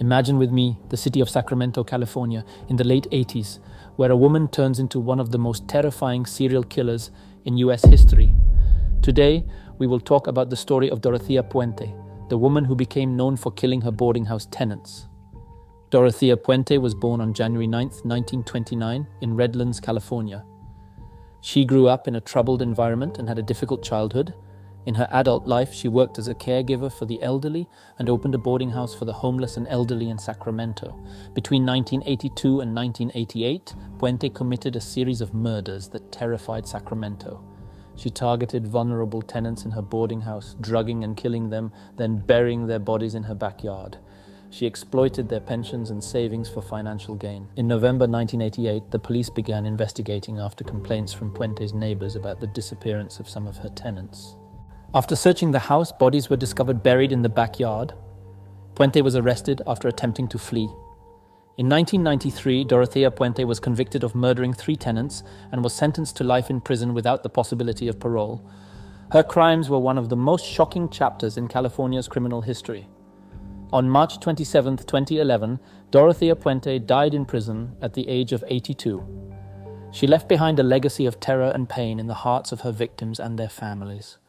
Imagine with me the city of Sacramento, California, in the late 80s, where a woman turns into one of the most terrifying serial killers in US history. Today, we will talk about the story of Dorothea Puente, the woman who became known for killing her boarding house tenants. Dorothea Puente was born on January 9, 1929, in Redlands, California. She grew up in a troubled environment and had a difficult childhood. In her adult life, she worked as a caregiver for the elderly and opened a boarding house for the homeless and elderly in Sacramento. Between 1982 and 1988, Puente committed a series of murders that terrified Sacramento. She targeted vulnerable tenants in her boarding house, drugging and killing them, then burying their bodies in her backyard. She exploited their pensions and savings for financial gain. In November 1988, the police began investigating after complaints from Puente's neighbors about the disappearance of some of her tenants. After searching the house, bodies were discovered buried in the backyard. Puente was arrested after attempting to flee. In 1993, Dorothea Puente was convicted of murdering 3 tenants and was sentenced to life in prison without the possibility of parole. Her crimes were one of the most shocking chapters in California's criminal history. On March 27, 2011, Dorothea Puente died in prison at the age of 82. She left behind a legacy of terror and pain in the hearts of her victims and their families.